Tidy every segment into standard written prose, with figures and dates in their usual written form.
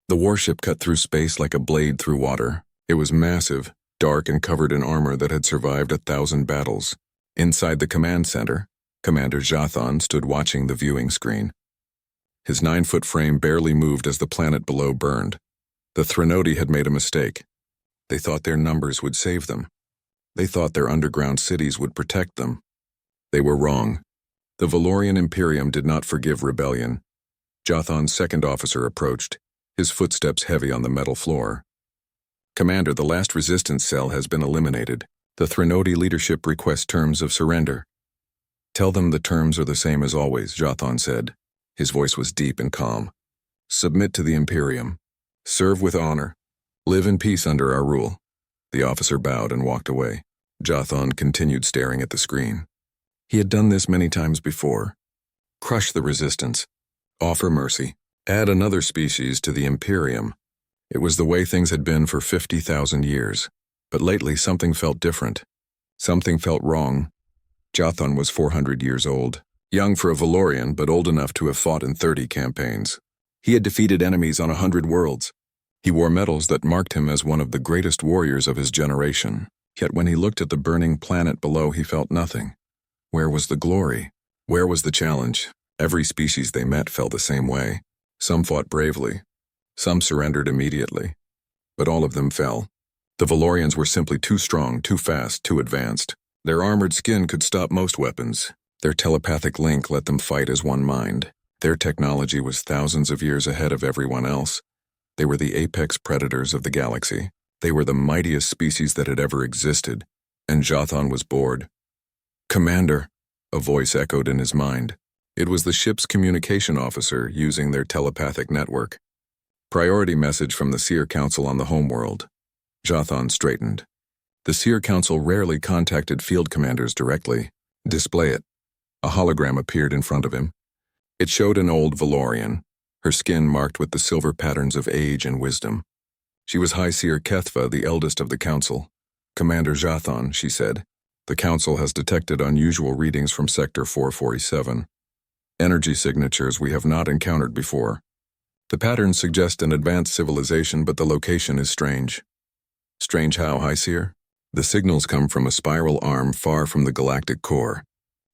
The warship cut through space like a blade through water. It was massive, dark and covered in armor that had survived 1,000 battles. Inside the command center, Commander Jathan stood watching the viewing screen. His 9-foot frame barely moved as the planet below burned. The Threnodi had made a mistake. They thought their numbers would save them. They thought their underground cities would protect them. They were wrong. The Valorian Imperium did not forgive rebellion. Jathan's second officer approached, his footsteps heavy on the metal floor. Commander, the last resistance cell has been eliminated. The Threnodi leadership requests terms of surrender. Tell them the terms are the same as always, Jathan said. His voice was deep and calm. Submit to the Imperium. Serve with honor. Live in peace under our rule. The officer bowed and walked away. Jathan continued staring at the screen. He had done this many times before. Crush the resistance. Offer mercy. Add another species to the Imperium. It was the way things had been for 50,000 years. But lately something felt different. Something felt wrong. Jathan was 400 years old. Young for a Valorian, but old enough to have fought in 30 campaigns. He had defeated enemies on 100 worlds. He wore medals that marked him as one of the greatest warriors of his generation. Yet when he looked at the burning planet below, he felt nothing. Where was the glory? Where was the challenge? Every species they met felt the same way. Some fought bravely. Some surrendered immediately. But all of them fell. The Valorians were simply too strong, too fast, too advanced. Their armored skin could stop most weapons. Their telepathic link let them fight as one mind. Their technology was thousands of years ahead of everyone else. They were the apex predators of the galaxy. They were the mightiest species that had ever existed. And Jathan was bored. Commander, a voice echoed in his mind. It was the ship's communication officer using their telepathic network. Priority message from the Seer Council on the homeworld. Jathan straightened. The Seer Council rarely contacted field commanders directly. Display it. A hologram appeared in front of him. It showed an old Valorian, her skin marked with the silver patterns of age and wisdom. She was High Seer Kethva, the eldest of the council. Commander Jathan, she said, the council has detected unusual readings from Sector 447. Energy signatures we have not encountered before. The patterns suggest an advanced civilization, but the location is strange. Strange how, High Seer? The signals come from a spiral arm far from the galactic core.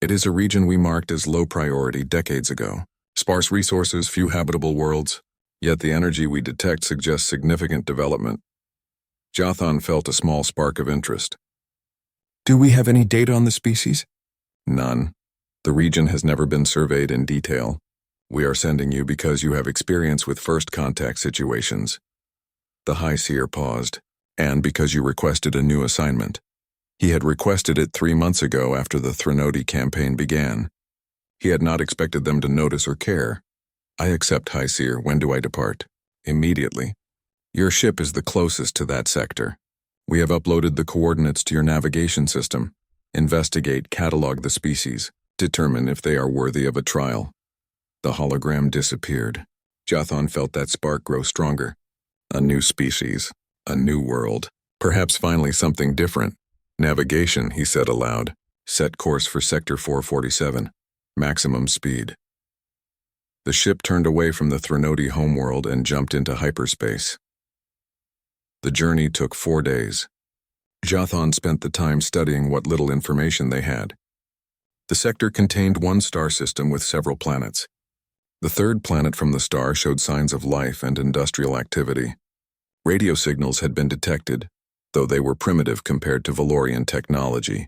It is a region we marked as low priority decades ago. Sparse resources, few habitable worlds, yet the energy we detect suggests significant development. Jathan felt a small spark of interest. Do we have any data on the species? None. The region has never been surveyed in detail. We are sending you because you have experience with first contact situations. The High Seer paused, and because you requested a new assignment. He had requested it 3 months ago after the Threnodi campaign began. He had not expected them to notice or care. I accept, High Seer. When do I depart? Immediately. Your ship is the closest to that sector. We have uploaded the coordinates to your navigation system. Investigate, catalog the species. Determine if they are worthy of a trial. The hologram disappeared. Jathan felt that spark grow stronger. A new species. A new world. Perhaps finally something different. Navigation, he said aloud. Set course for Sector 447. Maximum speed. The ship turned away from the Threnodi homeworld and jumped into hyperspace. The journey took 4 days. Jathan spent the time studying what little information they had. The sector contained one star system with several planets. The third planet from the star showed signs of life and industrial activity. Radio signals had been detected, though they were primitive compared to Valorian technology.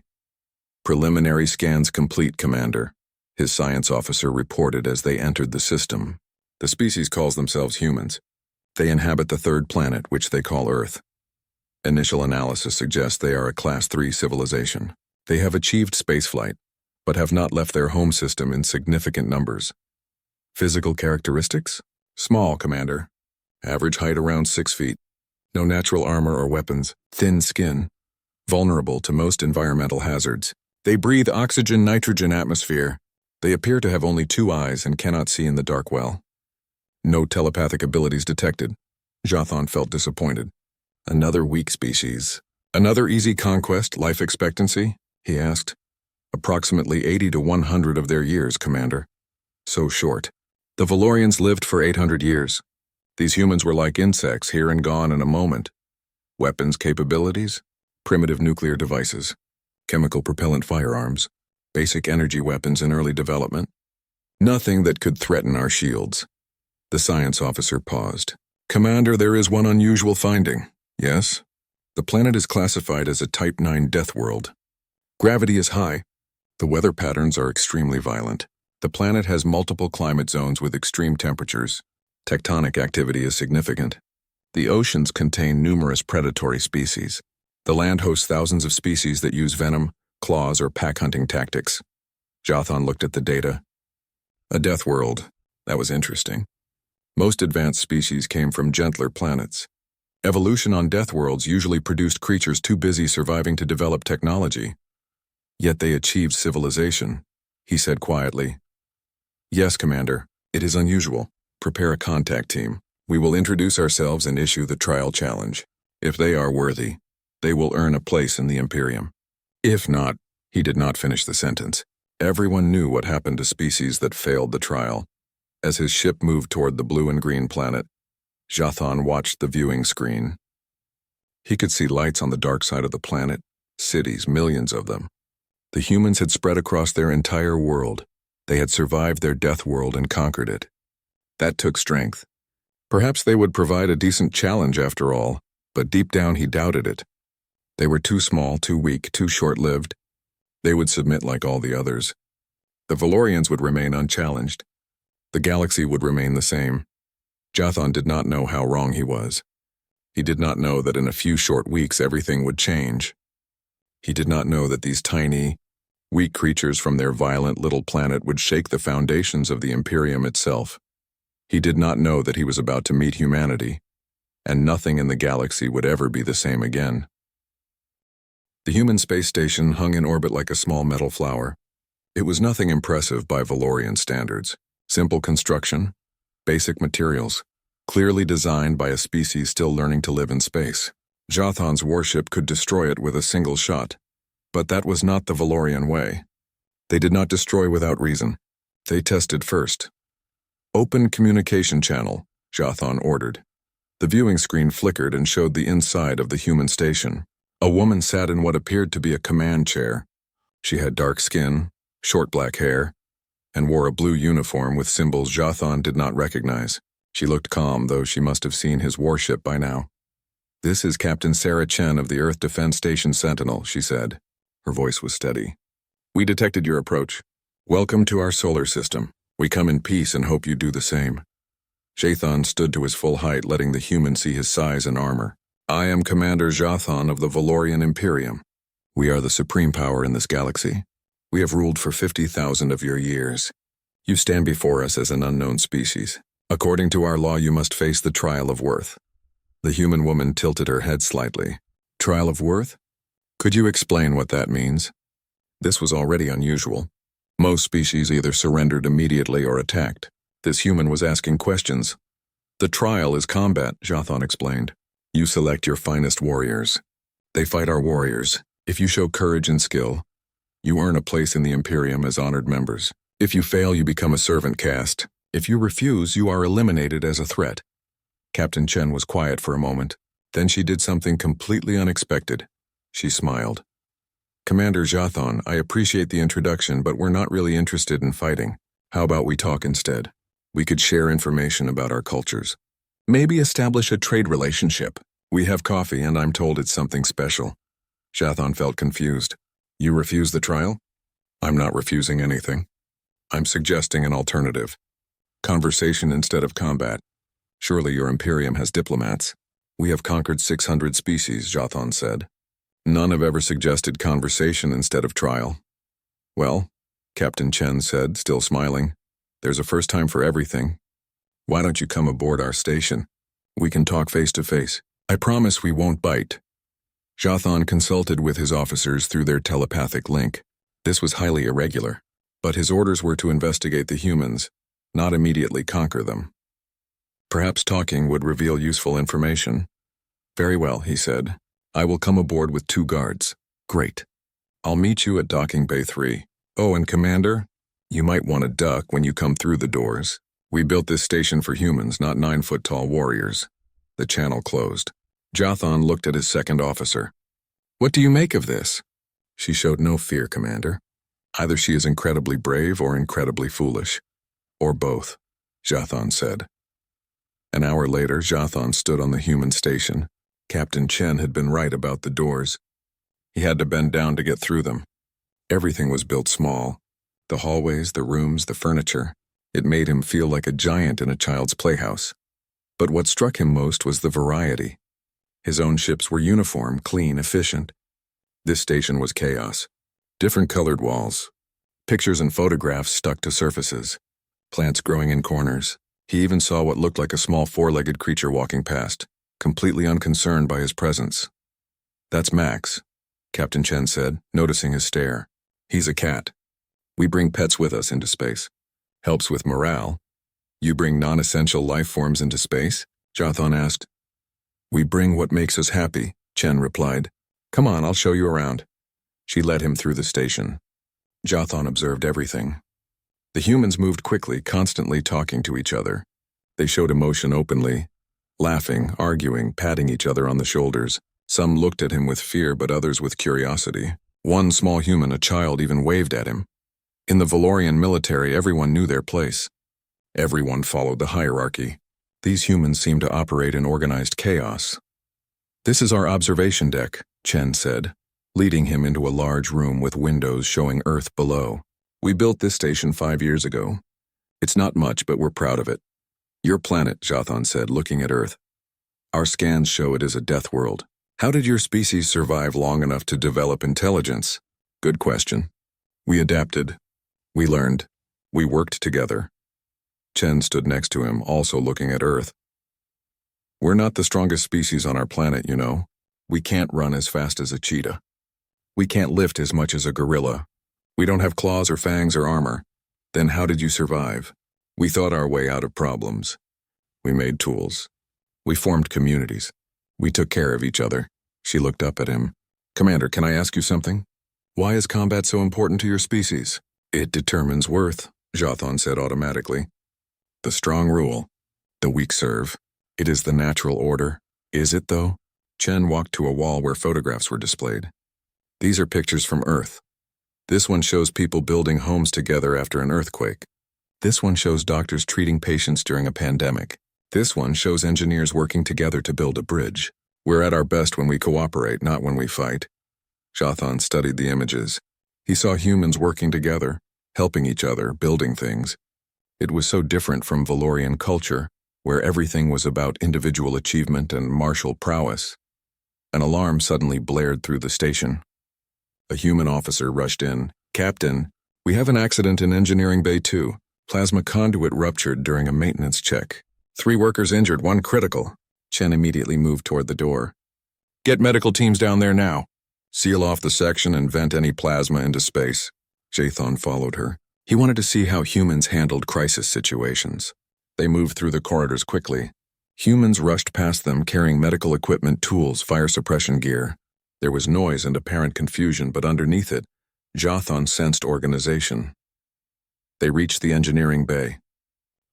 Preliminary scans complete, Commander, his science officer reported as they entered the system. The species calls themselves humans. They inhabit the third planet, which they call Earth. Initial analysis suggests they are a Class 3 civilization. They have achieved spaceflight, but have not left their home system in significant numbers. Physical characteristics? Small, Commander. Average height around 6 feet. No natural armor or weapons. Thin skin. Vulnerable to most environmental hazards. They breathe oxygen-nitrogen atmosphere. They appear to have only 2 eyes and cannot see in the dark well. No telepathic abilities detected. Jathan felt disappointed. Another weak species. Another easy conquest, life expectancy? He asked. Approximately 80 to 100 of their years, Commander. So short. The Valorians lived for 800 years. These humans were like insects, here and gone in a moment. Weapons capabilities? Primitive nuclear devices. Chemical propellant firearms. Basic energy weapons in early development. Nothing that could threaten our shields. The science officer paused. Commander, there is one unusual finding. Yes? The planet is classified as a Type 9 death world. Gravity is high. The weather patterns are extremely violent. The planet has multiple climate zones with extreme temperatures. Tectonic activity is significant. The oceans contain numerous predatory species. The land hosts thousands of species that use venom, claws, or pack-hunting tactics. Jothan looked at the data. A death world. That was interesting. Most advanced species came from gentler planets. Evolution on death worlds usually produced creatures too busy surviving to develop technology. Yet they achieved civilization, he said quietly. Yes, Commander, it is unusual. Prepare a contact team. We will introduce ourselves and issue the trial challenge. If they are worthy, they will earn a place in the Imperium. If not, he did not finish the sentence. Everyone knew what happened to species that failed the trial. As his ship moved toward the blue and green planet, Jothan watched the viewing screen. He could see lights on the dark side of the planet, cities, millions of them. The humans had spread across their entire world. They had survived their death world and conquered it. That took strength. Perhaps they would provide a decent challenge after all, but deep down he doubted it. They were too small, too weak, too short-lived. They would submit like all the others. The Valorians would remain unchallenged. The galaxy would remain the same. Jothan did not know how wrong he was. He did not know that in a few short weeks everything would change. He did not know that these tiny, weak creatures from their violent little planet would shake the foundations of the Imperium itself. He did not know that he was about to meet humanity, and nothing in the galaxy would ever be the same again. The human space station hung in orbit like a small metal flower. It was nothing impressive by Valorian standards. Simple construction, basic materials, clearly designed by a species still learning to live in space. Jothan's warship could destroy it with a single shot, but that was not the Valorian way. They did not destroy without reason. They tested first. Open communication channel, Jothan ordered. The viewing screen flickered and showed the inside of the human station. A woman sat in what appeared to be a command chair. She had dark skin, short black hair, and wore a blue uniform with symbols Jothan did not recognize. She looked calm, though she must have seen his warship by now. This is Captain Sarah Chen of the Earth Defense Station Sentinel, she said. Her voice was steady. We detected your approach. Welcome to our solar system. We come in peace and hope you do the same. Jothan stood to his full height, letting the human see his size and armor. I am Commander Jothan of the Valorian Imperium. We are the supreme power in this galaxy. We have ruled for 50,000 of your years. You stand before us as an unknown species. According to our law, you must face the trial of worth. The human woman tilted her head slightly. Trial of worth? Could you explain what that means? This was already unusual. Most species either surrendered immediately or attacked. This human was asking questions. The trial is combat, Jothan explained. You select your finest warriors. They fight our warriors. If you show courage and skill, you earn a place in the Imperium as honored members. If you fail, you become a servant caste. If you refuse, you are eliminated as a threat. Captain Chen was quiet for a moment. Then she did something completely unexpected. She smiled. Commander Jothan, I appreciate the introduction, but we're not really interested in fighting. How about we talk instead? We could share information about our cultures. Maybe establish a trade relationship. We have coffee, and I'm told it's something special. Jothan felt confused. You refuse the trial? I'm not refusing anything. I'm suggesting an alternative. Conversation instead of combat. Surely your Imperium has diplomats. We have conquered 600 species, Jothan said. None have ever suggested conversation instead of trial. Well, Captain Chen said, still smiling, there's a first time for everything. Why don't you come aboard our station? We can talk face to face. I promise we won't bite. Jothan consulted with his officers through their telepathic link. This was highly irregular, but his orders were to investigate the humans, not immediately conquer them. Perhaps talking would reveal useful information. Very well, he said. I will come aboard with 2 guards. Great. I'll meet you at Docking Bay 3. Oh, and Commander, you might want to duck when you come through the doors. We built this station for humans, not 9-foot-tall warriors. The channel closed. Jothan looked at his second officer. What do you make of this? She showed no fear, Commander. Either she is incredibly brave or incredibly foolish. Or both, Jothan said. An hour later, Jothan stood on the human station. Captain Chen had been right about the doors. He had to bend down to get through them. Everything was built small. The hallways, the rooms, the furniture. It made him feel like a giant in a child's playhouse. But what struck him most was the variety. His own ships were uniform, clean, efficient. This station was chaos. Different colored walls. Pictures and photographs stuck to surfaces. Plants growing in corners. He even saw what looked like a small four-legged creature walking past, completely unconcerned by his presence. That's Max, Captain Chen said, noticing his stare. He's a cat. We bring pets with us into space. Helps with morale. You bring non-essential life forms into space? Jothan asked. We bring what makes us happy, Chen replied. Come on, I'll show you around. She led him through the station. Jothan observed everything. The humans moved quickly, constantly talking to each other. They showed emotion openly, laughing, arguing, patting each other on the shoulders. Some looked at him with fear, but others with curiosity. One small human, a child, even waved at him. In the Valorian military, everyone knew their place. Everyone followed the hierarchy. These humans seemed to operate in organized chaos. This is our observation deck, Chen said, leading him into a large room with windows showing Earth below. We built this station 5 years ago. It's not much, but we're proud of it. Your planet, Jothan said, looking at Earth. Our scans show it is a death world. How did your species survive long enough to develop intelligence? Good question. We adapted. We learned. We worked together. Chen stood next to him, also looking at Earth. We're not the strongest species on our planet, you know. We can't run as fast as a cheetah. We can't lift as much as a gorilla. We don't have claws or fangs or armor. Then how did you survive? We thought our way out of problems. We made tools. We formed communities. We took care of each other. She looked up at him. Commander, can I ask you something? Why is combat so important to your species? It determines worth, Jothan said automatically. The strong rule. The weak serve. It is the natural order. Is it, though? Chen walked to a wall where photographs were displayed. These are pictures from Earth. This one shows people building homes together after an earthquake. This one shows doctors treating patients during a pandemic. This one shows engineers working together to build a bridge. We're at our best when we cooperate, not when we fight. Jothan studied the images. He saw humans working together, helping each other, building things. It was so different from Valorian culture, where everything was about individual achievement and martial prowess. An alarm suddenly blared through the station. A human officer rushed in. Captain, we have an accident in Engineering Bay 2. Plasma conduit ruptured during a maintenance check. 3 workers injured, 1 critical. Chen immediately moved toward the door. Get medical teams down there now. Seal off the section and vent any plasma into space. Jothan followed her. He wanted to see how humans handled crisis situations. They moved through the corridors quickly. Humans rushed past them carrying medical equipment, tools, fire suppression gear. There was noise and apparent confusion, but underneath it, Jothan sensed organization. They reached the engineering bay.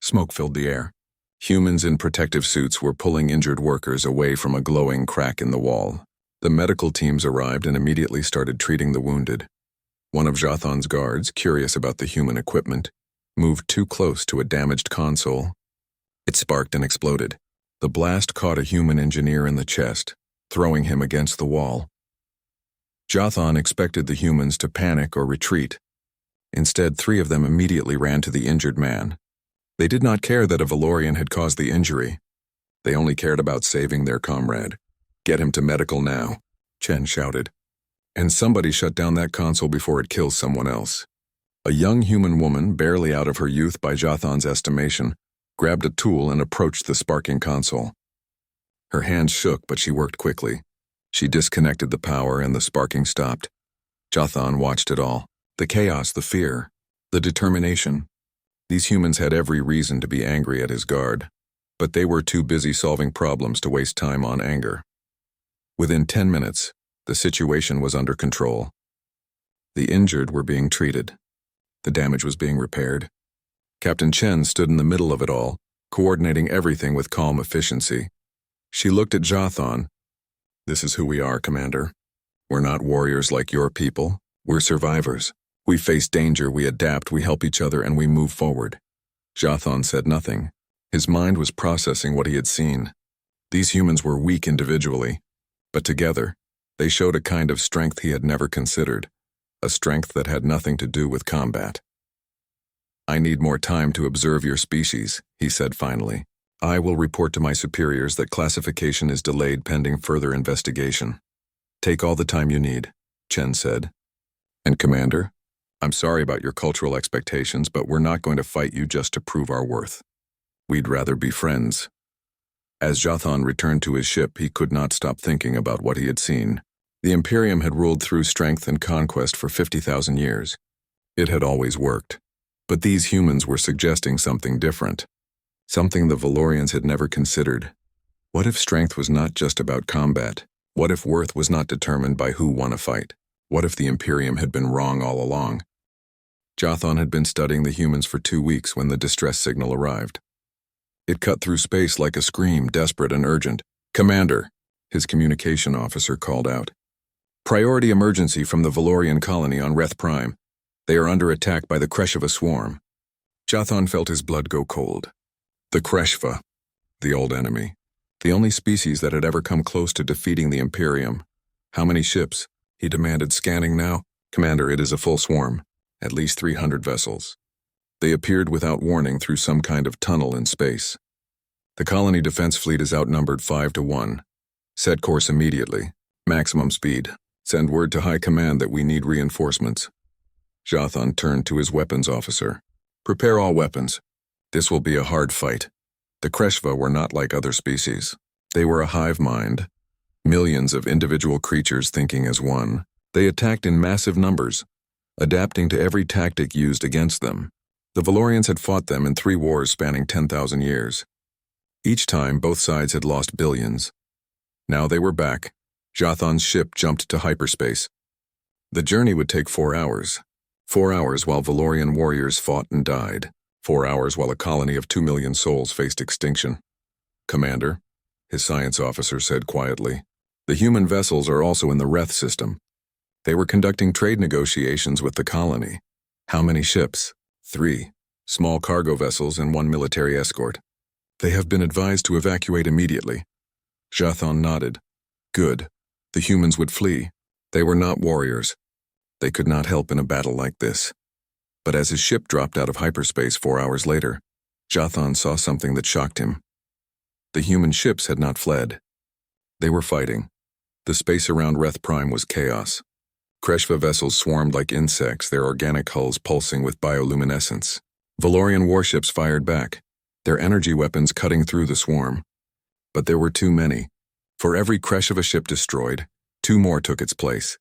Smoke filled the air. Humans in protective suits were pulling injured workers away from a glowing crack in the wall. The medical teams arrived and immediately started treating the wounded. One of Jothan's guards, curious about the human equipment, moved too close to a damaged console. It sparked and exploded. The blast caught a human engineer in the chest, throwing him against the wall. Jothan expected the humans to panic or retreat. Instead, 3 of them immediately ran to the injured man. They did not care that a Valorian had caused the injury. They only cared about saving their comrade. Get him to medical now, Chen shouted. And somebody shut down that console before it kills someone else. A young human woman, barely out of her youth by Jothan's estimation, grabbed a tool and approached the sparking console. Her hands shook, but she worked quickly. She disconnected the power and the sparking stopped. Jothan watched it all. The chaos, the fear, the determination. These humans had every reason to be angry at his guard, but they were too busy solving problems to waste time on anger. Within 10 minutes, the situation was under control. The injured were being treated. The damage was being repaired. Captain Chen stood in the middle of it all, coordinating everything with calm efficiency. She looked at Jathan. "This is who we are, Commander. We're not warriors like your people. We're survivors. We face danger, we adapt, we help each other, and we move forward." Jathan said nothing. His mind was processing what he had seen. These humans were weak individually, but together, they showed a kind of strength he had never considered, a strength that had nothing to do with combat. "I need more time to observe your species," he said finally. "I will report to my superiors that classification is delayed pending further investigation." "Take all the time you need," Chen said. "And Commander, I'm sorry about your cultural expectations, but we're not going to fight you just to prove our worth. We'd rather be friends." As Jathan returned to his ship, he could not stop thinking about what he had seen. The Imperium had ruled through strength and conquest for 50,000 years. It had always worked. But these humans were suggesting something different, something the Valorians had never considered. What if strength was not just about combat? What if worth was not determined by who won a fight? What if the Imperium had been wrong all along? Jathan had been studying the humans for 2 weeks when the distress signal arrived. It cut through space like a scream, desperate and urgent. "Commander," his communication officer called out. "Priority emergency from the Valorian colony on Reth Prime. They are under attack by the HFY swarm." Jathan felt his blood go cold. The HFY, the old enemy. The only species that had ever come close to defeating the Imperium. "How many ships?" he demanded, scanning now. "Commander, it is a full swarm. At least 300 vessels. They appeared without warning through some kind of tunnel in space. The colony defense fleet is outnumbered 5-1. Set course immediately. Maximum speed. Send word to High Command that we need reinforcements." Jathan turned to his weapons officer. "Prepare all weapons. This will be a hard fight." The HFY were not like other species. They were a hive mind. Millions of individual creatures thinking as one. They attacked in massive numbers, adapting to every tactic used against them. The Valorians had fought them in 3 wars spanning 10,000 years. Each time, both sides had lost billions. Now they were back. Jathan's ship jumped to hyperspace. The journey would take 4 hours. 4 hours while Valorian warriors fought and died. 4 hours while a colony of 2 million souls faced extinction. "Commander," his science officer said quietly, "the human vessels are also in the Reth system. They were conducting trade negotiations with the colony. How many ships?" 3. Small cargo vessels and 1 military escort. "They have been advised to evacuate immediately." Jathan nodded. "Good. The humans would flee. They were not warriors. They could not help in a battle like this." But as his ship dropped out of hyperspace 4 hours later, Jathan saw something that shocked him. The human ships had not fled. They were fighting. The space around Reth Prime was chaos. HFY vessels swarmed like insects, their organic hulls pulsing with bioluminescence. Valorian warships fired back, their energy weapons cutting through the swarm. But there were too many. For every HFY ship destroyed, 2 more took its place.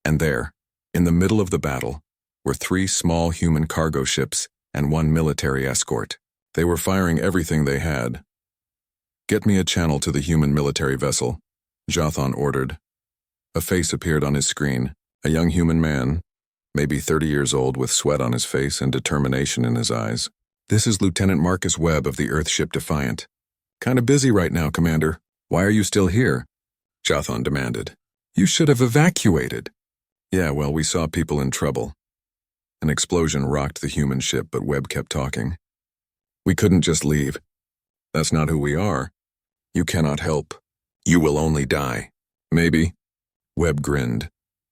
And there, in the middle of the battle, were 3 small human cargo ships and 1 military escort. They were firing everything they had. "Get me a channel to the human military vessel," Jathan ordered. A face appeared on his screen, a young human man, maybe 30 years old with sweat on his face and determination in his eyes. "This is Lieutenant Marcus Webb of the Earthship Defiant." "Kinda busy right now, Commander. Why are you still here?" Jathan demanded. "You should have evacuated." "Yeah, well, we saw people in trouble." An explosion rocked the human ship, but Webb kept talking. "We couldn't just leave. That's not who we are. You cannot help. You will only die." "Maybe." Webb grinned,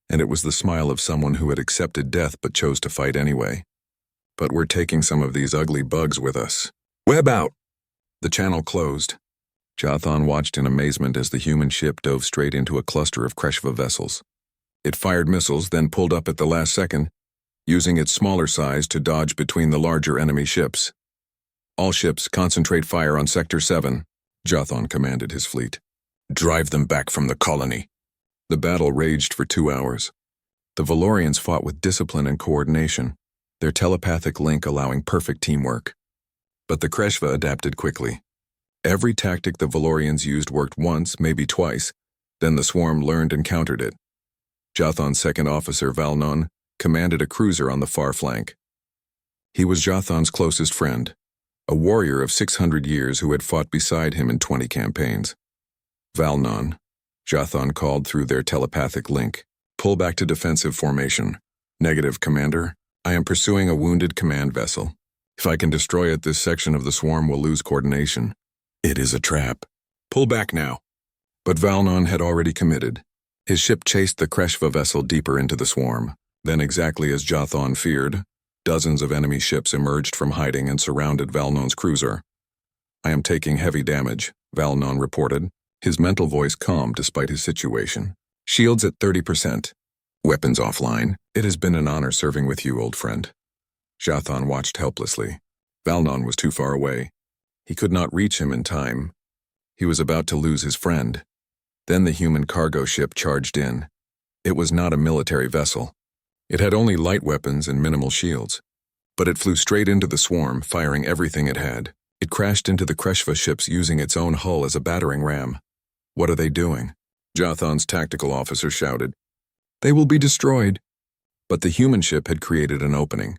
and it was the smile of someone who had accepted death but chose to fight anyway. "But we're taking some of these ugly bugs with us." "Webb out!" The channel closed. Jathan watched in amazement as the human ship dove straight into a cluster of HFY vessels. It fired missiles, then pulled up at the last second, using its smaller size to dodge between the larger enemy ships. "All ships, concentrate fire on Sector 7, Jathan commanded his fleet. "Drive them back from the colony." The battle raged for 2 hours. The Valorians fought with discipline and coordination, their telepathic link allowing perfect teamwork. But the HFY adapted quickly. Every tactic the Valorians used worked once, maybe twice, then the swarm learned and countered it. Jathan's second officer, Valnon, commanded a cruiser on the far flank. He was Jathan's closest friend, a warrior of 600 years who had fought beside him in 20 campaigns. Valnon, Jathan called through their telepathic link. Pull back to defensive formation. Negative, Commander. I am pursuing a wounded command vessel. If I can destroy it, this section of the swarm will lose coordination. It is a trap. Pull back now. But Valnon had already committed. His ship chased the HFY vessel deeper into the swarm. Then, exactly as Jathan feared, dozens of enemy ships emerged from hiding and surrounded Valnon's cruiser. I am taking heavy damage, Valnon reported, his mental voice calm despite his situation. Shields at 30%. Weapons offline. It has been an honor serving with you, old friend. Jathan watched helplessly. Valnon was too far away. He could not reach him in time. He was about to lose his friend. Then the human cargo ship charged in. It was not a military vessel. It had only light weapons and minimal shields. But it flew straight into the swarm, firing everything it had. It crashed into the HFY ships using its own hull as a battering ram. What are they doing? Jathan's tactical officer shouted. They will be destroyed. But the human ship had created an opening.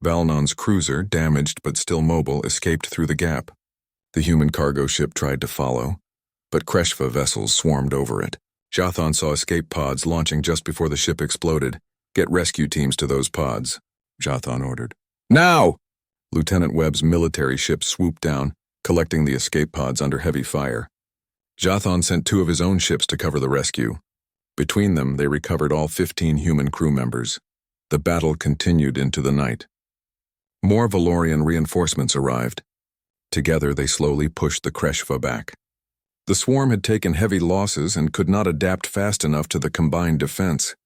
Valnon's cruiser, damaged but still mobile, escaped through the gap. The human cargo ship tried to follow, but HFY vessels swarmed over it. Jathan saw escape pods launching just before the ship exploded. Get rescue teams to those pods, Jathan ordered. Now! Lieutenant Webb's military ship swooped down, collecting the escape pods under heavy fire. Jathan sent 2 of his own ships to cover the rescue. Between them, they recovered all 15 human crew members. The battle continued into the night. More Valorian reinforcements arrived. Together, they slowly pushed the HFY back. The swarm had taken heavy losses and could not adapt fast enough to the combined defense.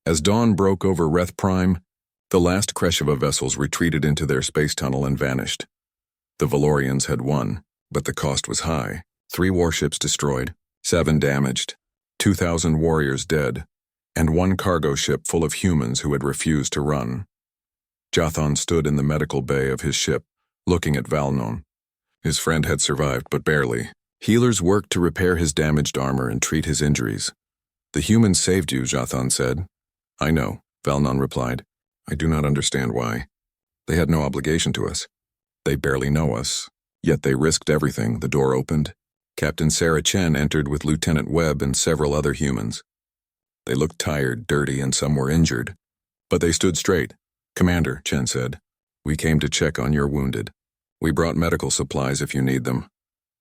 As dawn broke over Reth Prime, the last HFY vessels retreated into their space tunnel and vanished. The Valorians had won, but the cost was high. 3 warships destroyed, 7 damaged, 2,000 warriors dead, and 1 cargo ship full of humans who had refused to run. Jathan stood in the medical bay of his ship, looking at Valnon. His friend had survived, but barely. Healers worked to repair his damaged armor and treat his injuries. The humans saved you, Jathan said. I know, Valnon replied. I do not understand why. They had no obligation to us. They barely know us, yet they risked everything. The door opened. Captain Sarah Chen entered with Lieutenant Webb and several other humans. They looked tired, dirty, and some were injured. But they stood straight. Commander, Chen said, we came to check on your wounded. We brought medical supplies if you need them.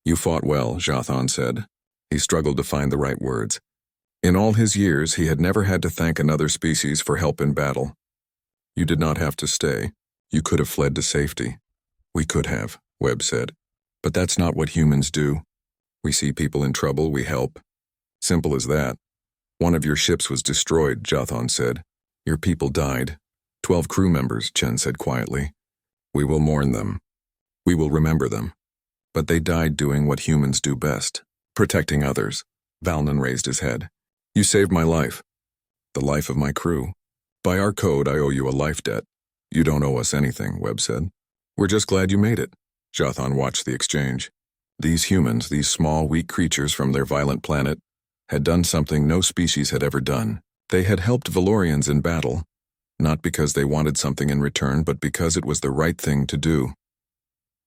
You fought well, Jathan said. He struggled to find the right words. In all his years, he had never had to thank another species for help in battle. You did not have to stay. You could have fled to safety. We could have, Webb said. But that's not what humans do. We see people in trouble, we help. Simple as that. 1 of your ships was destroyed, Jathan said. Your people died. 12 crew members, Chen said quietly. We will mourn them. We will remember them. But they died doing what humans do best, protecting others. Valnon raised his head. You saved my life. The life of my crew. By our code, I owe you a life debt. You don't owe us anything, Webb said. We're just glad you made it. Jathan watched the exchange. These humans, these small, weak creatures from their violent planet, had done something no species had ever done. They had helped Valorians in battle, not because they wanted something in return, but because it was the right thing to do.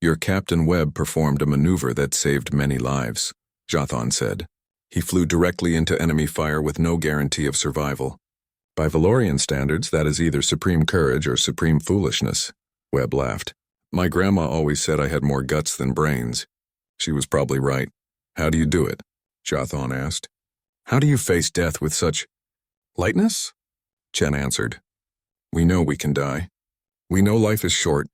Your Captain Webb performed a maneuver that saved many lives, Jathan said. He flew directly into enemy fire with no guarantee of survival. By Valorian standards, that is either supreme courage or supreme foolishness, Webb laughed. My grandma always said I had more guts than brains. She was probably right. How do you do it? Jathan asked. How do you face death with such lightness? Chen answered. We know we can die. We know life is short,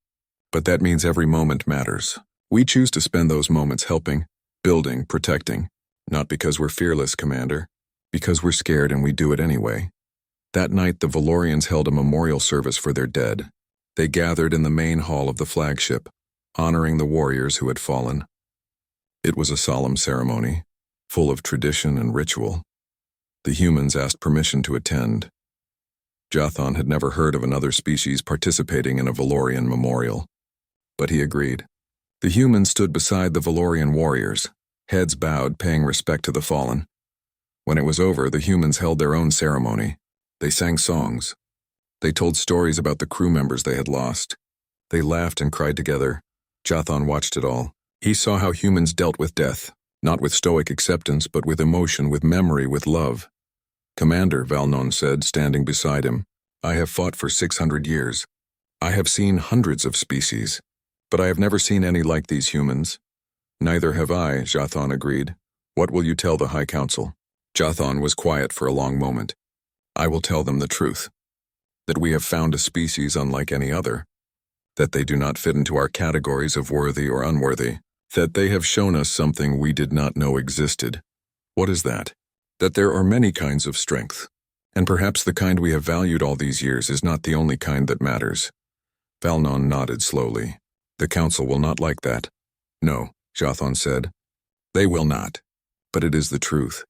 but that means every moment matters. We choose to spend those moments helping, building, protecting, not because we're fearless, Commander, because we're scared and we do it anyway. That night, the Valorians held a memorial service for their dead. They gathered in the main hall of the flagship, honoring the warriors who had fallen. It was a solemn ceremony, full of tradition and ritual. The humans asked permission to attend. Jathan had never heard of another species participating in a Valorian memorial, but he agreed. The humans stood beside the Valorian warriors, heads bowed, paying respect to the fallen. When it was over, the humans held their own ceremony. They sang songs. They told stories about the crew members they had lost. They laughed and cried together. Jathan watched it all. He saw how humans dealt with death, not with stoic acceptance, but with emotion, with memory, with love. "Commander," Valnon said, standing beside him, "I have fought for 600 years. I have seen hundreds of species, but I have never seen any like these humans." "Neither have I," Jathan agreed. "What will you tell the High Council?" Jathan was quiet for a long moment. "I will tell them the truth. That we have found a species unlike any other. That they do not fit into our categories of worthy or unworthy. That they have shown us something we did not know existed." "What is that?" "That there are many kinds of strength. And perhaps the kind we have valued all these years is not the only kind that matters." Valnon nodded slowly. "The Council will not like that." "No," Jathan said. "They will not. But it is the truth."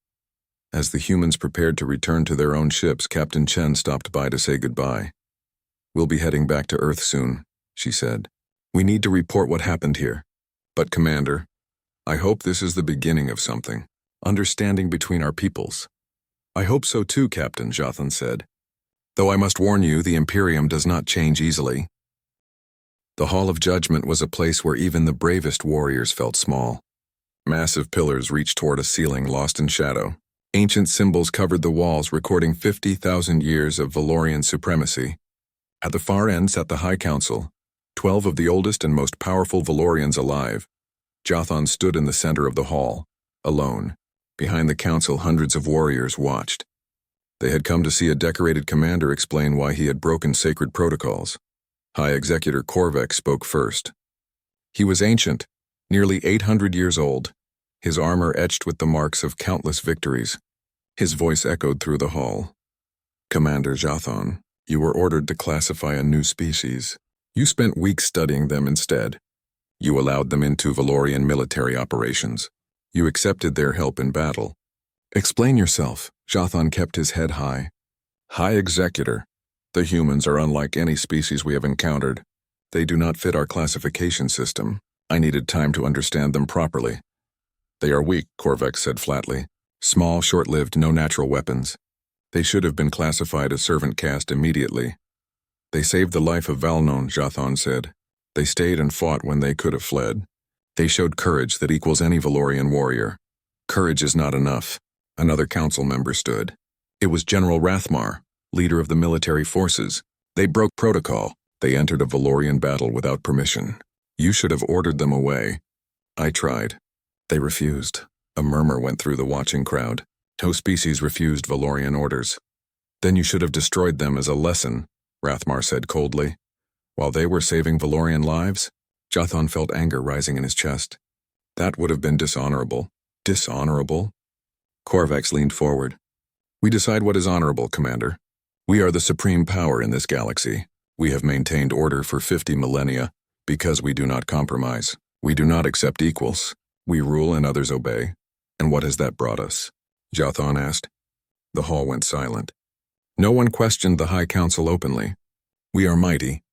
As the humans prepared to return to their own ships, Captain Chen stopped by to say goodbye. "We'll be heading back to Earth soon," she said. "We need to report what happened here. But, Commander, I hope this is the beginning of something. Understanding between our peoples." "I hope so too, Captain," Jathan said. "Though I must warn you, the Imperium does not change easily." The Hall of Judgment was a place where even the bravest warriors felt small. Massive pillars reached toward a ceiling lost in shadow. Ancient symbols covered the walls, recording 50,000 years of Valorian supremacy. At the far end sat the High Council, 12 of the oldest and most powerful Valorians alive. Jathan stood in the center of the hall, alone. Behind the council, hundreds of warriors watched. They had come to see a decorated commander explain why he had broken sacred protocols. High Executor Korvax spoke first. He was ancient, nearly 800 years old, his armor etched with the marks of countless victories. His voice echoed through the hall. "Commander Jathan, you were ordered to classify a new species. You spent weeks studying them instead. You allowed them into Valorian military operations. You accepted their help in battle. Explain yourself." Jathan kept his head high. "High Executor, the humans are unlike any species we have encountered. They do not fit our classification system. I needed time to understand them properly." "They are weak," Korvax said flatly. "Small, short-lived, no natural weapons. They should have been classified as servant caste immediately." "They saved the life of Valnon," Jathan said. "They stayed and fought when they could have fled. They showed courage that equals any Valorian warrior." "Courage is not enough." Another council member stood. "It was General Rathmar, leader of the military forces. They broke protocol. They entered a Valorian battle without permission. You should have ordered them away." "I tried. They refused." A murmur went through the watching crowd. "No species refused Valorian orders." "Then you should have destroyed them as a lesson," Rathmar said coldly. "While they were saving Valorian lives?" Jathan felt anger rising in his chest. "That would have been dishonorable." "Dishonorable?" Korvax leaned forward. "We decide what is honorable, Commander. We are the supreme power in this galaxy. We have maintained order for 50 millennia because we do not compromise. We do not accept equals. We rule and others obey. And what has that brought us?" Jathan asked. The hall went silent. No one questioned the High Council openly. "We are mighty.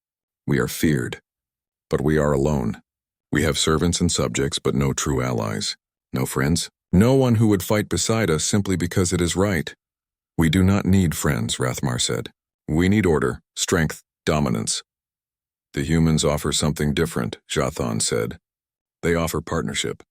We are feared. But we are alone. We have servants and subjects, but no true allies. No friends. No one who would fight beside us simply because it is right." "We do not need friends," Rathmar said. "We need order, strength, dominance." "The humans offer something different," Jathan said. "They offer partnership.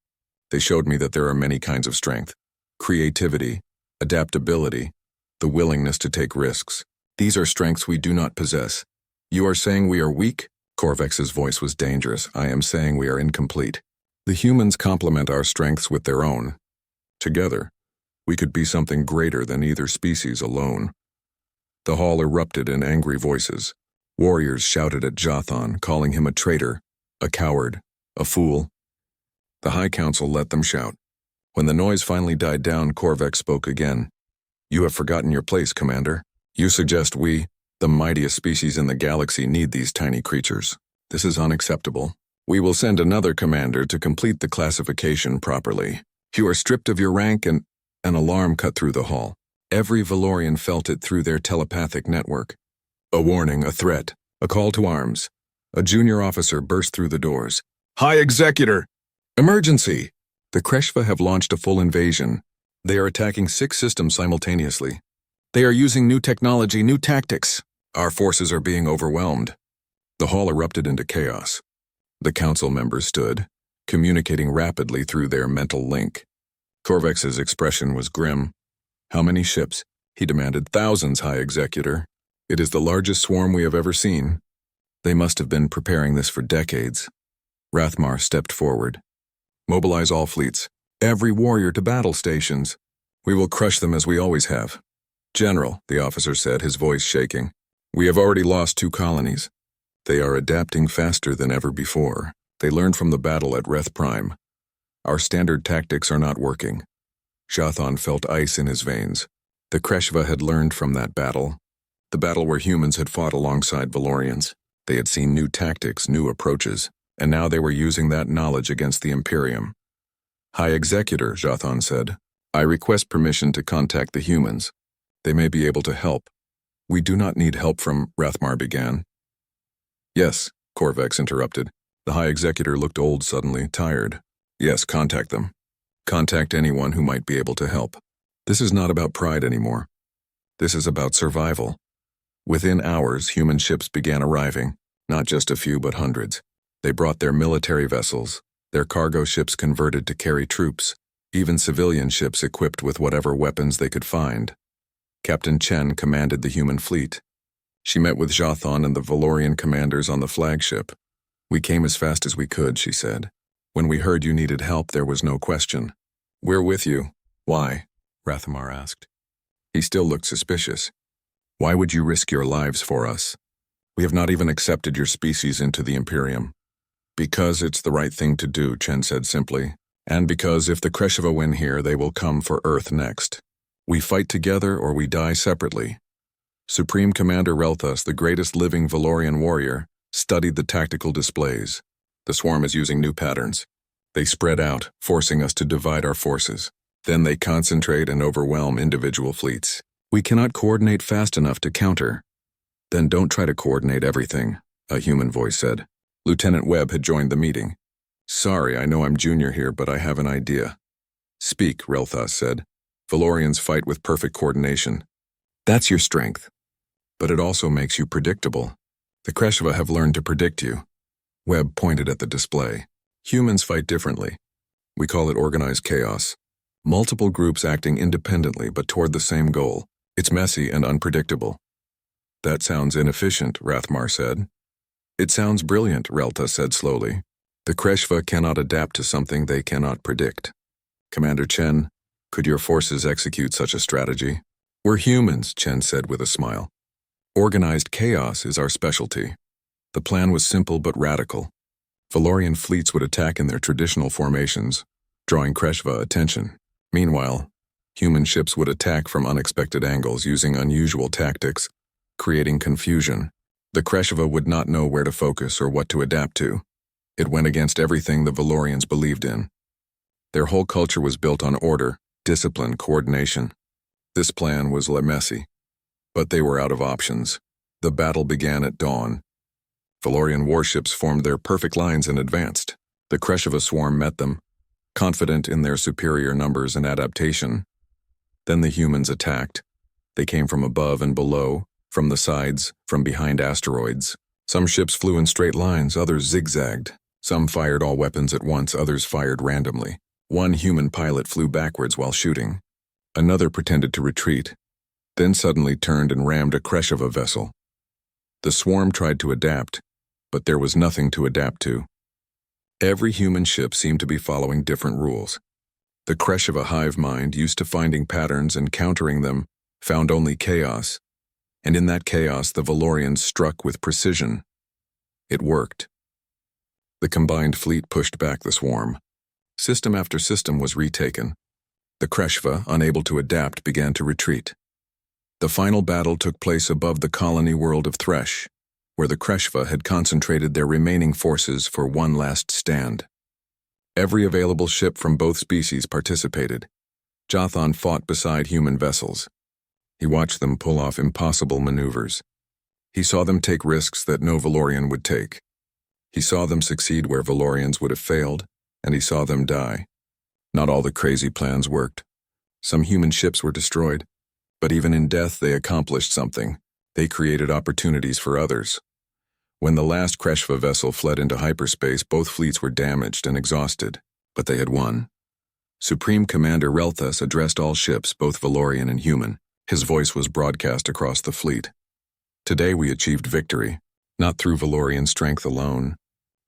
They showed me that there are many kinds of strength. Creativity, adaptability, the willingness to take risks. These are strengths we do not possess." "You are saying we are weak?" Korvax's voice was dangerous. "I am saying we are incomplete. The humans complement our strengths with their own. Together, we could be something greater than either species alone." The hall erupted in angry voices. Warriors shouted at Jathan, calling him a traitor, a coward, a fool. The High Council let them shout. When the noise finally died down, Korvax spoke again. "You have forgotten your place, Commander. You suggest we, the mightiest species in the galaxy, need these tiny creatures. This is unacceptable. We will send another commander to complete the classification properly. You are stripped of your rank," and an alarm cut through the hall. Every Valorian felt it through their telepathic network. A warning, a threat, a call to arms. A junior officer burst through the doors. "High Executor! Emergency! The Kreshva have launched a full invasion. They are attacking 6 systems simultaneously. They are using new technology, new tactics. Our forces are being overwhelmed." The hall erupted into chaos. The council members stood, communicating rapidly through their mental link. Corvex's expression was grim. "How many ships?" he demanded. "Thousands, High Executor. It is the largest swarm we have ever seen." They must have been preparing this for decades. Rathmar stepped forward. "Mobilize all fleets. Every warrior to battle stations. We will crush them as we always have." "General," the officer said, his voice shaking, "we have already lost 2 colonies. They are adapting faster than ever before. They learned from the battle at Reth Prime. Our standard tactics are not working." Jathan felt ice in his veins. The Kreshva had learned from that battle. The battle where humans had fought alongside Valorians. They had seen new tactics, new approaches, and now they were using that knowledge against the Imperium. "High Executor," Jathan said, "I request permission to contact the humans. They may be able to help." "We do not need help from," Rathmar began. "Yes," Corvex interrupted. The High Executor looked old suddenly, tired. "Yes, contact them. Contact anyone who might be able to help. This is not about pride anymore. This is about survival." Within hours, human ships began arriving, not just a few but hundreds. They brought their military vessels, their cargo ships converted to carry troops, even civilian ships equipped with whatever weapons they could find. Captain Chen commanded the human fleet. She met with Jathan and the Valorian commanders on the flagship. "We came as fast as we could," she said. "When we heard you needed help, there was no question." "We're with you." "Why?" Rathmar asked. He still looked suspicious. "Why would you risk your lives for us? We have not even accepted your species into the Imperium." "Because it's the right thing to do," Chen said simply. "And because if the Kreshva win here, they will come for Earth next. We fight together or we die separately." Supreme Commander Relthus, the greatest living Valorian warrior, studied the tactical displays. "The swarm is using new patterns. They spread out, forcing us to divide our forces. Then they concentrate and overwhelm individual fleets. We cannot coordinate fast enough to counter." "Then don't try to coordinate everything," a human voice said. Lieutenant Webb had joined the meeting. "Sorry, I know I'm junior here, but I have an idea." "Speak," Relthus said. "Valorians fight with perfect coordination. That's your strength. But it also makes you predictable. The Kreshva have learned to predict you." Webb pointed at the display. "Humans fight differently. We call it organized chaos. Multiple groups acting independently but toward the same goal. It's messy and unpredictable." "That sounds inefficient," Rathmar said. "It sounds brilliant," Relta said slowly. "The Kreshva cannot adapt to something they cannot predict." "Commander Chen, could your forces execute such a strategy?" "We're humans," Chen said with a smile. "Organized chaos is our specialty." The plan was simple but radical. Valorian fleets would attack in their traditional formations, drawing Kreshva attention. Meanwhile, human ships would attack from unexpected angles using unusual tactics, creating confusion. The Kreshva would not know where to focus or what to adapt to. It went against everything the Valorians believed in. Their whole culture was built on order, discipline, coordination. This plan was messy, but they were out of options. The battle began at dawn. Valorian warships formed their perfect lines and advanced. The Kreshva swarm met them, confident in their superior numbers and adaptation. Then the humans attacked. They came from above and below, from the sides, from behind asteroids. Some ships flew in straight lines, others zigzagged. Some fired all weapons at once, others fired randomly. One human pilot flew backwards while shooting. Another pretended to retreat, then suddenly turned and rammed a Kreshva vessel. The swarm tried to adapt, but there was nothing to adapt to. Every human ship seemed to be following different rules. The Kreshva hive mind, used to finding patterns and countering them, found only chaos. And in that chaos, the Valorians struck with precision. It worked. The combined fleet pushed back the swarm. System after system was retaken. The Kreshva, unable to adapt, began to retreat. The final battle took place above the colony world of Thresh, where the Kreshva had concentrated their remaining forces for one last stand. Every available ship from both species participated. Jathan fought beside human vessels. He watched them pull off impossible maneuvers. He saw them take risks that no Valorian would take. He saw them succeed where Valorians would have failed, and he saw them die. Not all the crazy plans worked. Some human ships were destroyed, but even in death they accomplished something. They created opportunities for others. When the last Kreshva vessel fled into hyperspace, both fleets were damaged and exhausted, but they had won. Supreme Commander Relthus addressed all ships, both Valorian and human. His voice was broadcast across the fleet. Today we achieved victory, not through Valorian strength alone,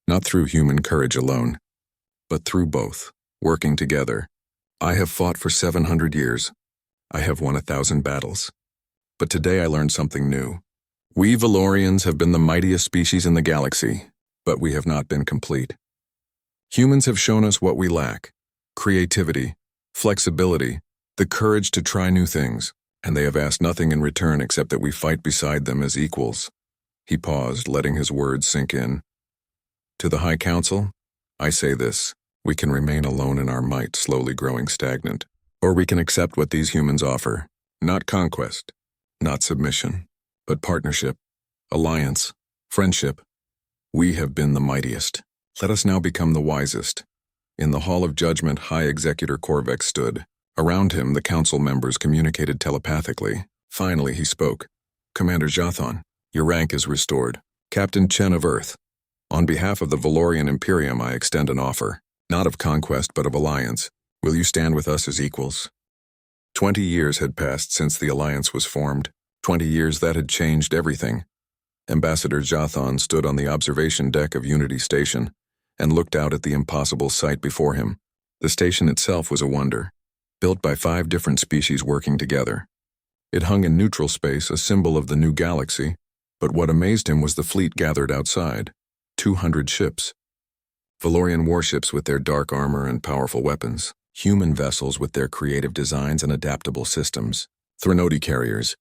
not through human courage alone, but through both, working together. I have fought for 700 years. I have won 1,000 battles. But today I learned something new. We Valorians have been the mightiest species in the galaxy, but we have not been complete. Humans have shown us what we lack: creativity, flexibility, the courage to try new things, and they have asked nothing in return except that we fight beside them as equals. He paused, letting his words sink in. To the High Council, I say this: we can remain alone in our might, slowly growing stagnant, or we can accept what these humans offer, not conquest, not submission, but partnership, alliance, friendship. We have been the mightiest. Let us now become the wisest. In the Hall of Judgment, High Executor Korvex stood. Around him, the council members communicated telepathically. Finally, he spoke. Commander Jathan, your rank is restored. Captain Chen of Earth. On behalf of the Valorian Imperium, I extend an offer, not of conquest but of alliance. Will you stand with us as equals? 20 years had passed since the alliance was formed. 20 years that had changed everything. Ambassador Jathan stood on the observation deck of Unity Station and looked out at the impossible sight before him. The station itself was a wonder, built by 5 different species working together. It hung in neutral space, a symbol of the new galaxy, but what amazed him was the fleet gathered outside. 200 ships. Valorian warships with their dark armor and powerful weapons. Human vessels with their creative designs and adaptable systems. Threnody carriers.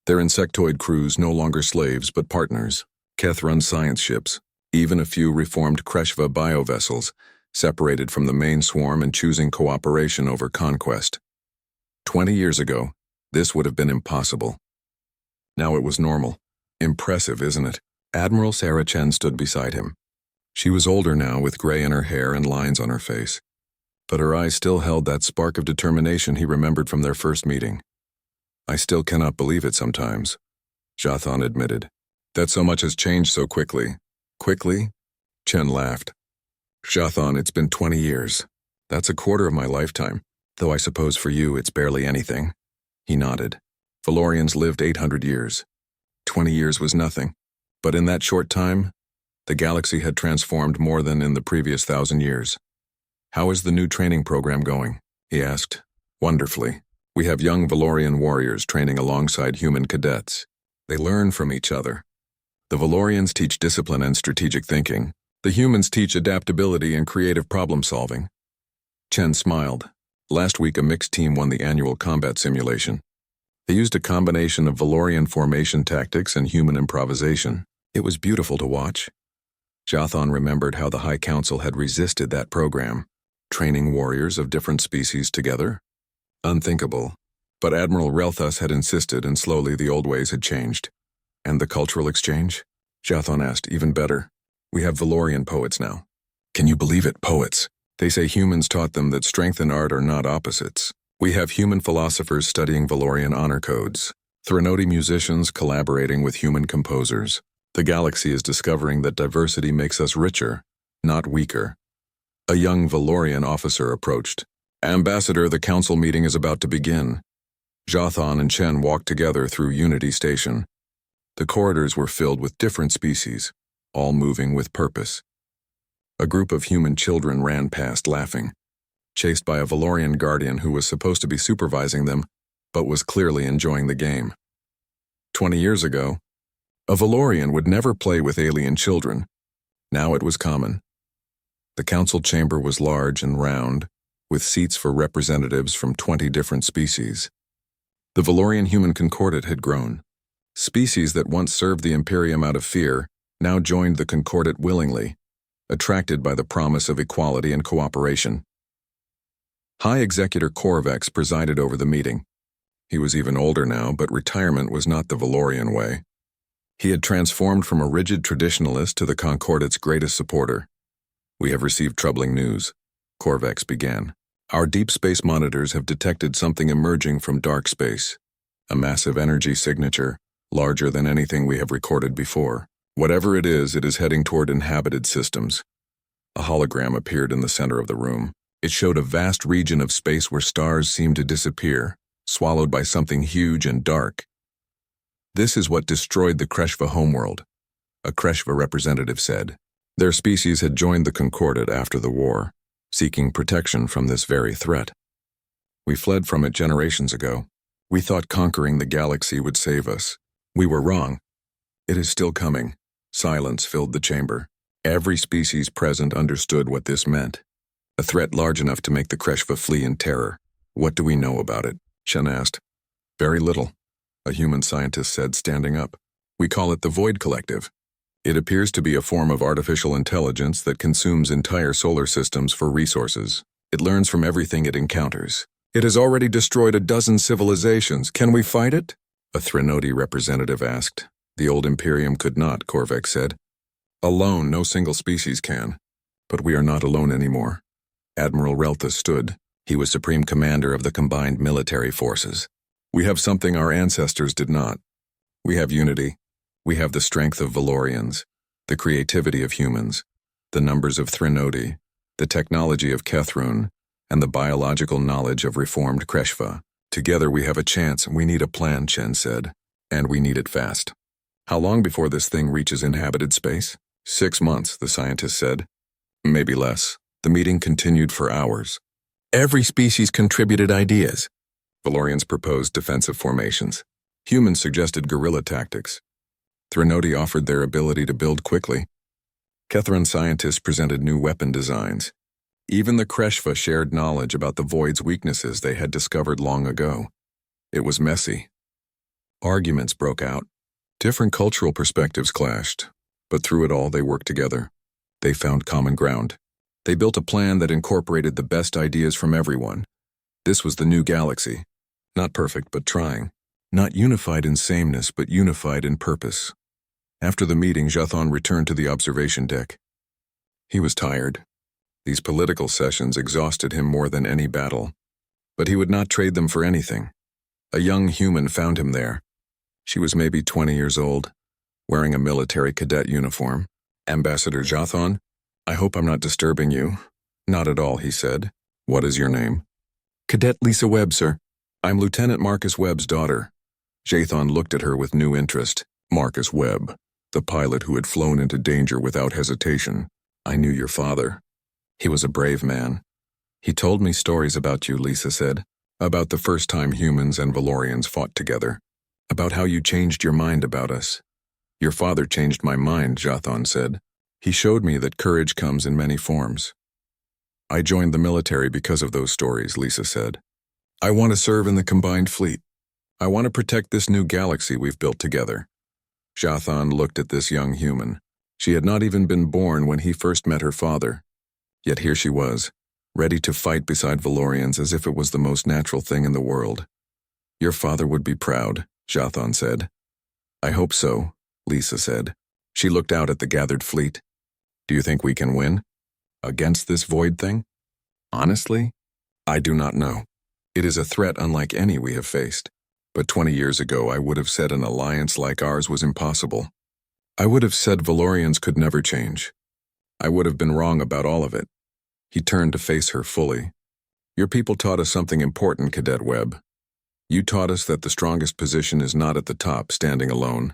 Their insectoid crews no longer slaves but partners. Keth-run science ships. Even a few reformed Kreshva bio-vessels, separated from the main swarm and choosing cooperation over conquest. 20 years ago, this would have been impossible. Now it was normal. Impressive, isn't it? Admiral Sarah Chen stood beside him. She was older now, with gray in her hair and lines on her face. But her eyes still held that spark of determination he remembered from their first meeting. I still cannot believe it sometimes, Jathan admitted. That so much has changed so quickly. Quickly? Chen laughed. Jathan, it's been 20 years. That's a quarter of my lifetime, though I suppose for you it's barely anything. He nodded. Valorians lived 800 years. 20 years was nothing. But in that short time, the galaxy had transformed more than in the previous 1,000 years. How is the new training program going? He asked. Wonderfully. We have young Valorian warriors training alongside human cadets. They learn from each other. The Valorians teach discipline and strategic thinking. The humans teach adaptability and creative problem-solving. Chen smiled. Last week, a mixed team won the annual combat simulation. They used a combination of Valorian formation tactics and human improvisation. It was beautiful to watch. Jathan remembered how the High Council had resisted that program, training warriors of different species together. Unthinkable. But Admiral Relthus had insisted, and slowly the old ways had changed. And the cultural exchange? Jathan asked. Even better. We have Valorian poets now. Can you believe it, poets? They say humans taught them that strength and art are not opposites. We have human philosophers studying Valorian honor codes. Threnody musicians collaborating with human composers. The galaxy is discovering that diversity makes us richer, not weaker. A young Valorian officer approached. Ambassador, the council meeting is about to begin. Jathan and Chen walked together through Unity Station. The corridors were filled with different species, all moving with purpose. A group of human children ran past laughing, chased by a Valorian guardian who was supposed to be supervising them, but was clearly enjoying the game. 20 years ago, a Valorian would never play with alien children. Now it was common. The council chamber was large and round, with seats for representatives from 20 different species. The Valorian human concordat had grown. Species that once served the Imperium out of fear now joined the concordat willingly, attracted by the promise of equality and cooperation. High Executor Korvex presided over the meeting. He was even older now, but retirement was not the Valorian way. He had transformed from a rigid traditionalist to the concordat's greatest supporter. We have received troubling news, Korvex began. Our deep space monitors have detected something emerging from dark space, a massive energy signature, larger than anything we have recorded before. Whatever it is heading toward inhabited systems. A hologram appeared in the center of the room. It showed a vast region of space where stars seemed to disappear, swallowed by something huge and dark. This is what destroyed the Kreshva homeworld, a Kreshva representative said. Their species had joined the Concordat after the war, seeking protection from this very threat. We fled from it generations ago. We thought conquering the galaxy would save us. We were wrong. It is still coming. Silence filled the chamber. Every species present understood what this meant. A threat large enough to make the Kreshva flee in terror. What do we know about it? Shen asked. Very little, a human scientist said, standing up. We call it the Void Collective. It appears to be a form of artificial intelligence that consumes entire solar systems for resources. It learns from everything it encounters. It has already destroyed a dozen civilizations. Can we fight it? A Threnody representative asked. The old Imperium could not, Korvek said. Alone, no single species can. But we are not alone anymore. Admiral Reltha stood. He was Supreme Commander of the combined military forces. We have something our ancestors did not. We have unity. We have the strength of Valorians, the creativity of humans, the numbers of Threnody, the technology of Kethrun, and the biological knowledge of reformed Kreshva. Together we have a chance. We need a plan, Chen said. And we need it fast. How long before this thing reaches inhabited space? 6 months, the scientist said. Maybe less. The meeting continued for hours. Every species contributed ideas. Valorians proposed defensive formations. Humans suggested guerrilla tactics. Threnody offered their ability to build quickly. Kethrun scientists presented new weapon designs. Even the Kreshva shared knowledge about the Void's weaknesses they had discovered long ago. It was messy. Arguments broke out. Different cultural perspectives clashed, but through it all they worked together. They found common ground. They built a plan that incorporated the best ideas from everyone. This was the new galaxy. Not perfect, but trying. Not unified in sameness, but unified in purpose. After the meeting, Jathan returned to the observation deck. He was tired. These political sessions exhausted him more than any battle. But he would not trade them for anything. A young human found him there. She was maybe 20 years old, wearing a military cadet uniform. Ambassador Jathan, I hope I'm not disturbing you. Not at all, he said. What is your name? Cadet Lisa Webb, sir. I'm Lieutenant Marcus Webb's daughter. Jathan looked at her with new interest. Marcus Webb, the pilot who had flown into danger without hesitation. I knew your father. He was a brave man. He told me stories about you, Lisa said. About the first time humans and Valorians fought together. About how you changed your mind about us. Your father changed my mind, Jathan said. He showed me that courage comes in many forms. I joined the military because of those stories, Lisa said. I want to serve in the combined fleet. I want to protect this new galaxy we've built together. Jathan looked at this young human. She had not even been born when he first met her father. Yet here she was, ready to fight beside Valorians as if it was the most natural thing in the world. Your father would be proud, Jathan said. I hope so, Lisa said. She looked out at the gathered fleet. Do you think we can win? Against this void thing? Honestly, I do not know. It is a threat unlike any we have faced. But 20 years ago I would have said an alliance like ours was impossible. I would have said Valorians could never change. I would have been wrong about all of it. He turned to face her fully. Your people taught us something important, Cadet Webb. You taught us that the strongest position is not at the top, standing alone.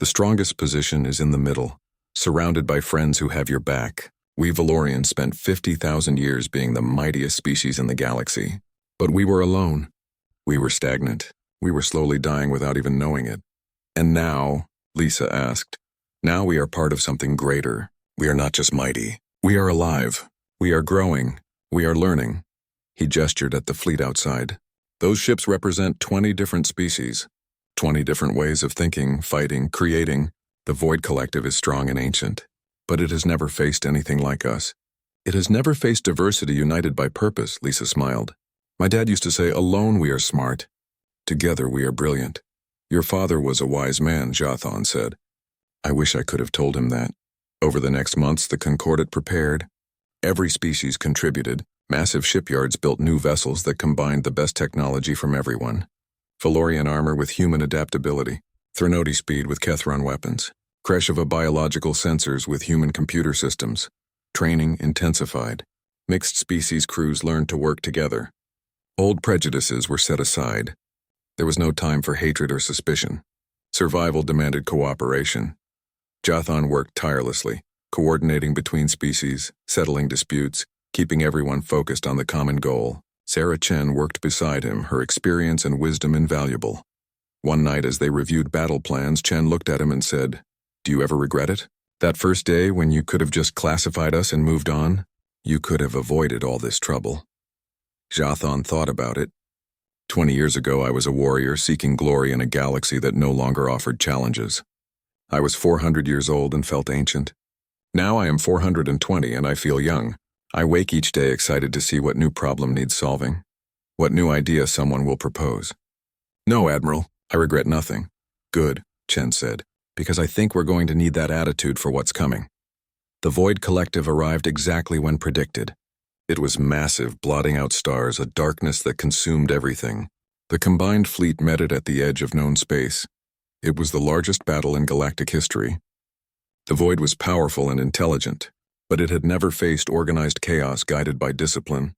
The strongest position is in the middle, surrounded by friends who have your back. We Valorians spent 50,000 years being the mightiest species in the galaxy. But we were alone. We were stagnant. We were slowly dying without even knowing it. And now, Lisa asked, now we are part of something greater. We are not just mighty. We are alive. We are growing. We are learning. He gestured at the fleet outside. Those ships represent 20 different species, 20 different ways of thinking, fighting, creating. The Void Collective is strong and ancient, but it has never faced anything like us. It has never faced diversity united by purpose, Lisa smiled. My dad used to say, alone we are smart. Together we are brilliant. Your father was a wise man, Jathan said. I wish I could have told him that. Over the next months, the Concordat prepared. Every species contributed. Massive shipyards built new vessels that combined the best technology from everyone. Valorian armor with human adaptability. Threnody speed with Kethrun weapons. Crash of a biological sensors with human computer systems. Training intensified. Mixed species crews learned to work together. Old prejudices were set aside. There was no time for hatred or suspicion. Survival demanded cooperation. Jathan worked tirelessly, coordinating between species, settling disputes, keeping everyone focused on the common goal. Sarah Chen worked beside him, her experience and wisdom invaluable. One night as they reviewed battle plans, Chen looked at him and said, "Do you ever regret it? That first day when you could have just classified us and moved on? You could have avoided all this trouble." Jathan thought about it. 20 years ago, I was a warrior seeking glory in a galaxy that no longer offered challenges. I was 400 years old and felt ancient. Now I am 420 and I feel young. I wake each day excited to see what new problem needs solving, what new idea someone will propose. "No, Admiral, I regret nothing." "Good," Chen said, "because I think we're going to need that attitude for what's coming." The Void Collective arrived exactly when predicted. It was massive, blotting out stars, a darkness that consumed everything. The combined fleet met it at the edge of known space. It was the largest battle in galactic history. The Void was powerful and intelligent, but it had never faced organized chaos guided by discipline.